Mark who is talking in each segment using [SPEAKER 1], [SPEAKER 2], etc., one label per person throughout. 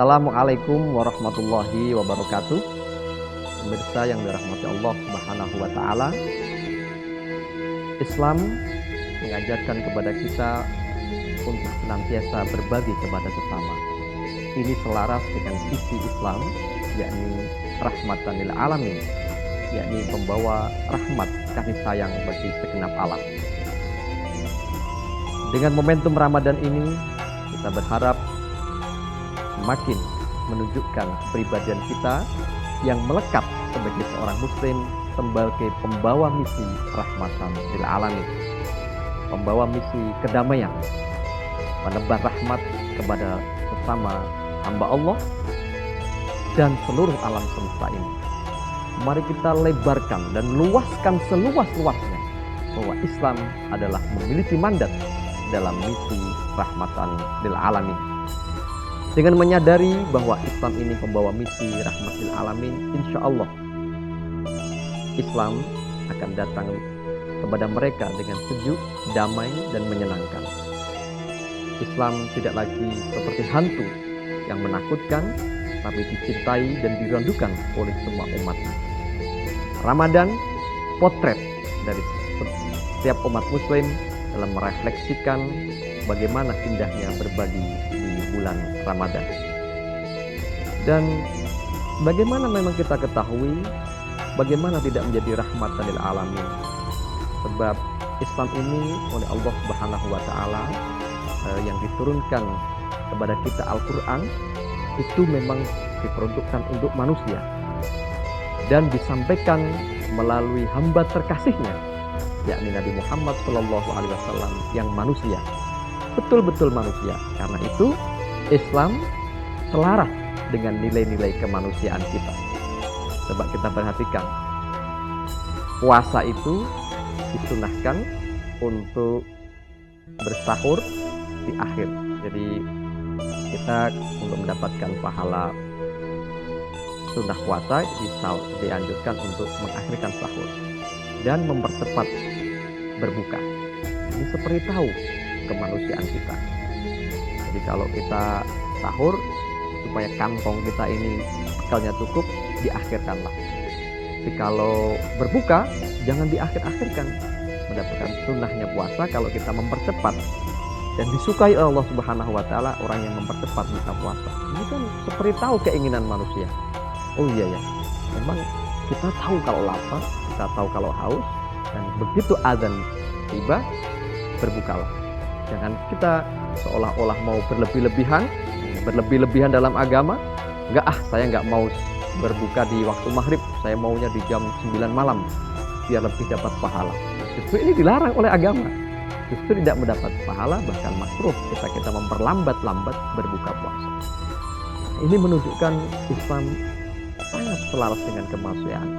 [SPEAKER 1] Assalamualaikum warahmatullahi wabarakatuh. Pemirsa yang dirahmati Allah Subhanahu wa taala. Islam mengajarkan kepada kita untuk senantiasa berbagi kepada sesama. Ini selaras dengan visi Islam, yakni rahmatan lil alamin, yakni pembawa rahmat kasih sayang bagi segenap alam. Dengan momentum Ramadan ini, kita berharap semakin menunjukkan kepribadian kita yang melekat sebagai seorang muslim, sebagai pembawa misi rahmatan lil alamin, pembawa misi kedamaian, menebar rahmat kepada sesama hamba Allah dan seluruh alam semesta ini. Mari kita lebarkan dan luaskan seluas-luasnya bahwa Islam adalah memiliki mandat dalam misi rahmatan lil alamin. Dengan menyadari bahwa Islam ini membawa misi rahmatil alamin, insya Allah Islam akan datang kepada mereka dengan sejuk, damai, dan menyenangkan. Islam tidak lagi seperti hantu yang menakutkan, tapi dicintai dan dirindukan oleh semua umat. Ramadan, potret dari setiap umat muslim dalam merefleksikan bagaimana indahnya berbagi di bulan Ramadan. Dan bagaimana memang kita ketahui, bagaimana tidak menjadi rahmatan lil alamin. Sebab Islam ini oleh Allah Subhanahu wa taala yang diturunkan kepada kita Al-Qur'an itu memang diperuntukkan untuk manusia dan disampaikan melalui hamba terkasihnya, yakni Nabi Muhammad SAW yang manusia, betul-betul manusia. Karena itu Islam selaras dengan nilai-nilai kemanusiaan kita. Coba kita perhatikan, puasa itu disunahkan untuk bersahur di akhir. Jadi kita untuk mendapatkan pahala sunnah puasa dianjurkan untuk mengakhirkan sahur dan mempercepat berbuka. Ini seperti tahu kemanusiaan kita. Jadi kalau kita sahur, supaya kantong kita ini bekalnya cukup, diakhirkanlah. Tapi kalau berbuka, jangan diakhir-akhirkan. Mendapatkan sunnahnya puasa kalau kita mempercepat. Dan disukai oleh Allah Subhanahu wa taala orang yang mempercepat buka puasa. Ini kan seperti tahu keinginan manusia. Oh iya ya, memang kita tahu kalau lapar, kita tahu kalau haus, dan begitu azan tiba, berbukalah. Jangan kita seolah-olah mau berlebih-lebihan dalam agama. Enggak, saya enggak mau berbuka di waktu maghrib, saya maunya di jam 9 malam biar lebih dapat pahala. Justru ini dilarang oleh agama. Justru tidak mendapat pahala, bahkan makruh kita memperlambat-lambat berbuka puasa. Ini menunjukkan Islam sangat selaras dengan kemanusiaan.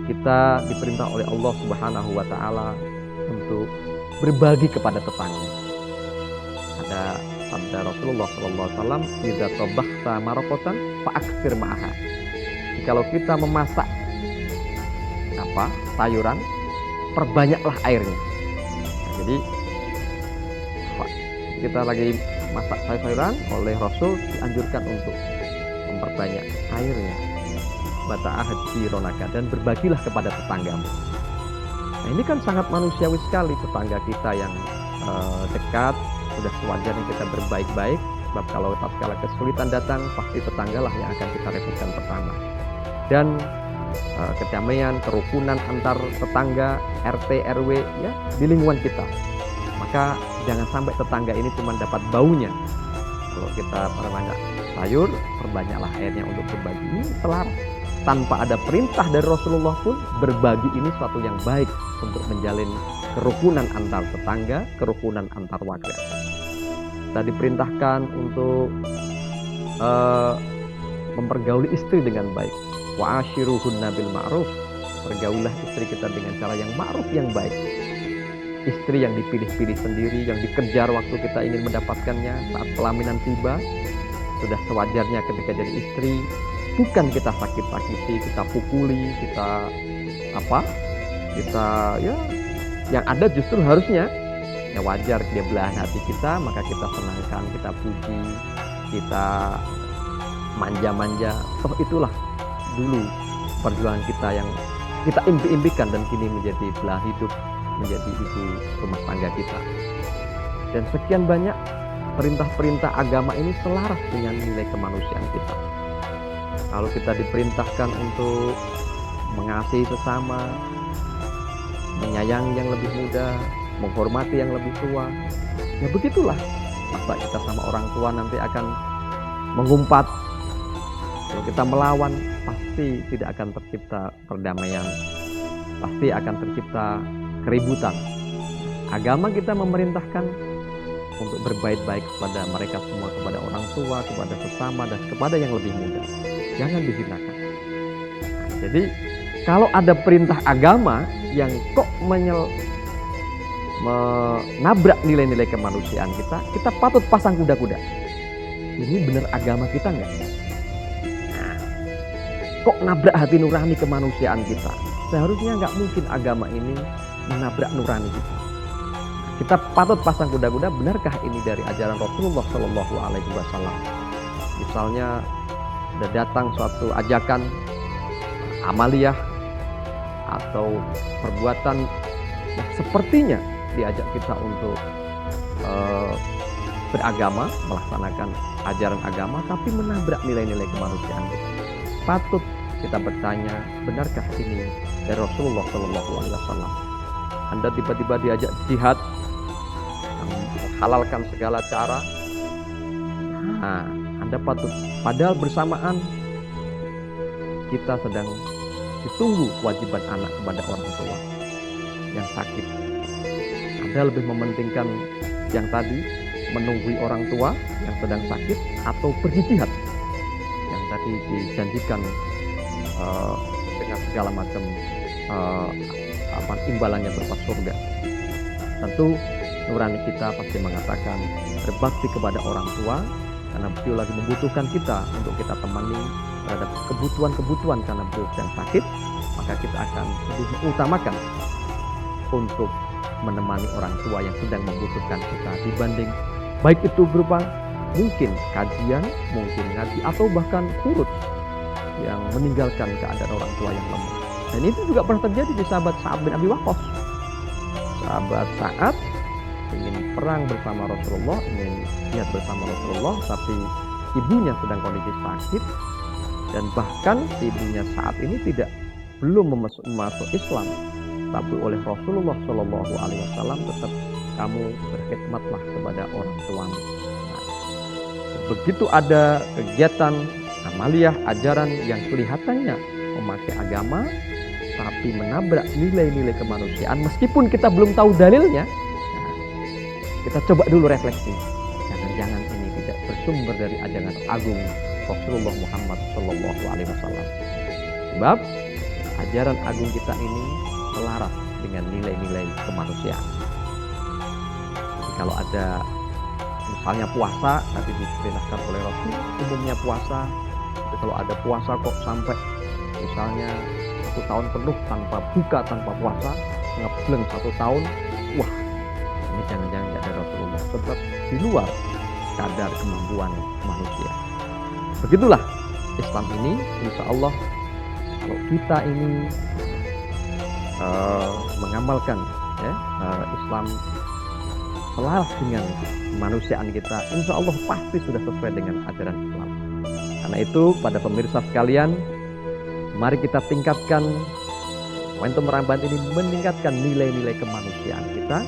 [SPEAKER 1] Kita diperintah oleh Allah Subhanahu wa taala untuk berbagi kepada tetangga. Ada sabda Rasulullah SAW, "Idza tabakhta maraqatan fa'aktsir ma'aha." Kalau kita memasak sayuran, perbanyaklah airnya. Jadi kita lagi masak sayuran, oleh Rasul dianjurkan untuk memperbanyak airnya. Bata'ahad jironaka, dan berbagilah kepada tetanggamu. Nah, ini kan sangat manusiawi sekali. Tetangga kita yang dekat, sudah sewajarnya kita berbaik-baik. Sebab kalau tatkala kesulitan datang, pasti tetanggalah yang akan kita repotkan pertama. Dan kedamaian, kerukunan antar tetangga, RT, RW ya di lingkungan kita. Maka jangan sampai tetangga ini cuma dapat baunya. Kalau kita perbanyak sayur, perbanyaklah airnya untuk berbagi. Ini selaras. Tanpa ada perintah dari Rasulullah pun, berbagi ini suatu yang baik untuk menjalin kerukunan antar tetangga, kerukunan antar warga. Kita diperintahkan untuk mempergauli istri dengan baik. Wa ashiruhunna bil ma'ruf. Pergaulilah istri kita dengan cara yang ma'ruf, yang baik. Istri yang dipilih-pilih sendiri, yang dikejar waktu kita ingin mendapatkannya. Saat pelaminan tiba, sudah sewajarnya ketika jadi istri, bukan kita sakit-sakiti, kita pukuli, kita yang ada justru harusnya ya wajar dia belahan hati kita, maka kita senangkan, kita puji, kita manja-manja. Toh itulah dulu perjuangan kita yang kita impi-impikan dan kini menjadi belahan hidup, menjadi ibu rumah tangga kita. Dan sekian banyak perintah-perintah agama ini selaras dengan nilai kemanusiaan kita. Kalau kita diperintahkan untuk mengasihi sesama, menyayangi yang lebih muda, menghormati yang lebih tua, ya begitulah. Masa kita sama orang tua nanti akan mengumpat. Kalau kita melawan, pasti tidak akan tercipta perdamaian, pasti akan tercipta keributan. Agama kita memerintahkan untuk berbaik-baik kepada mereka semua, kepada orang tua, kepada sesama, dan kepada yang lebih muda. Jangan dihinakan. Jadi kalau ada perintah agama yang kok menabrak nilai-nilai kemanusiaan kita patut pasang kuda-kuda. Ini benar agama kita enggak? Nah, kok nabrak hati nurani kemanusiaan kita? Seharusnya enggak mungkin agama ini menabrak nurani kita. Kita patut pasang kuda-kuda, benarkah ini dari ajaran Rasulullah Shallallahu Alaihi Wasallam? Misalnya ada datang suatu ajakan amaliyah atau perbuatan yang sepertinya diajak kita untuk beragama, melaksanakan ajaran agama, tapi menabrak nilai-nilai kemanusiaan kita. Patut kita bertanya, benarkah ini dari Rasulullah Shallallahu Alaihi Wasallam? Anda tiba-tiba diajak jihad, menghalalkan segala cara. Nah, Anda patut. Padahal bersamaan kita sedang ditunggu kewajiban anak kepada orang tua yang sakit. Anda lebih mementingkan yang tadi, menunggu orang tua yang sedang sakit, atau pergi jihad yang tadi dijanjikan dengan segala macam imbalannya berupa surga. Tentu nurani kita pasti mengatakan berbakti kepada orang tua karena beliau lagi membutuhkan kita untuk kita temani terhadap kebutuhan-kebutuhan karena beliau sedang sakit, maka kita akan lebih mengutamakan untuk menemani orang tua yang sedang membutuhkan kita dibanding baik itu berupa mungkin kajian, mungkin ngaji, atau bahkan turut yang meninggalkan keadaan orang tua yang lemah. Dan itu juga pernah terjadi di sahabat Sa'ad bin Abi Waqqas. Sahabat Sa'ad ingin perang bersama Rasulullah, ingin jihad bersama Rasulullah, tapi ibunya sedang kondisi sakit, dan bahkan ibunya saat ini belum masuk Islam, tapi oleh Rasulullah Shallallahu Alaihi Wasallam tetap kamu berkhidmatlah kepada orang tuamu. Nah, begitu ada kegiatan amaliyah ajaran yang kelihatannya memakai agama, tapi menabrak nilai-nilai kemanusiaan, meskipun kita belum tahu dalilnya. Kita coba dulu refleksi, jangan-jangan ini tidak bersumber dari ajaran agung Rasulullah Muhammad Shallallahu Alaihi Wasallam. Sebab ajaran agung kita ini selaras dengan nilai-nilai kemanusiaan. Jadi kalau ada misalnya puasa, tadi diperintahkan oleh Rasul, umumnya puasa. Jadi kalau ada puasa kok sampai misalnya 1 tahun penuh tanpa buka, tanpa puasa, ngebleng 1 tahun, wah, ini jangan-jangan tidak ada Rasulullah, sebab di luar kadar kemampuan manusia. Begitulah Islam ini, insya Allah kalau kita ini mengamalkan Islam selaras dengan kemanusiaan kita, insya Allah pasti sudah sesuai dengan ajaran Islam. Karena itu pada pemirsa sekalian, mari kita tingkatkan momentum Ramadan ini, meningkatkan nilai-nilai kemanusiaan kita.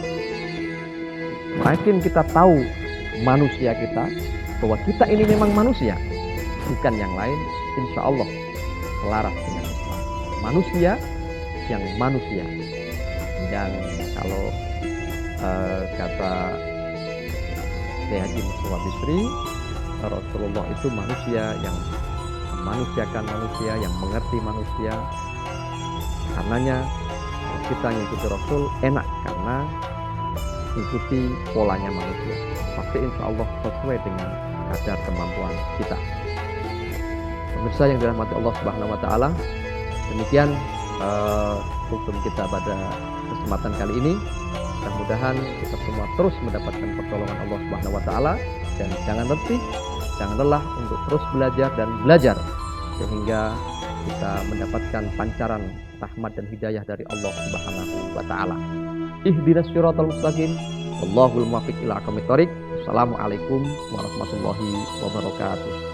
[SPEAKER 1] Makin kita tahu manusia kita, bahwa kita ini memang manusia, bukan yang lain, insya Allah selaras dengan Islam. Manusia yang manusia. Dan kalau kata Syekh Haji Mustafa Bisri, Rasulullah itu manusia yang memanusiakan manusia, yang mengerti manusia. Karenanya kita ngikuti Rasul enak, karena ikuti polanya manusia. Pasti insya Allah sesuai dengan kadar kemampuan kita. Pemirsa yang dirahmati Allah Subhanahu Wa Taala, demikian hukum kita pada kesempatan kali ini. Mudah-mudahan kita semua terus mendapatkan pertolongan Allah Subhanahu Wa Taala, dan jangan letih jangan lelah untuk terus belajar dan belajar sehingga kita mendapatkan pancaran rahmat dan hidayah dari Allah Subhanahu wa taala. Ihdinas siratal mustaqim. Wallahul muwaffiq ila aqwamit thoriq. Assalamualaikum warahmatullahi wabarakatuh.